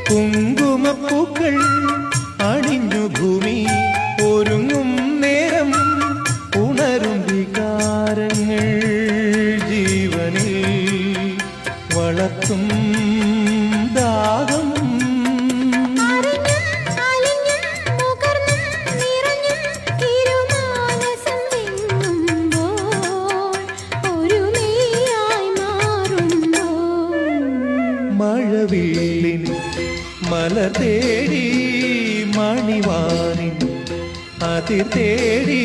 കുങ്കുമപ്പൂക്കൾ അണിഞ്ഞു ഭൂമി ഒരുങ്ങും നേരം ഉണരും വികാരങ്ങൾ ജീവനിൽ വളർത്തും ദാഹം മഴവില്ലിൻ മല തേടി മണിവാനിൻ അതിർ തേടി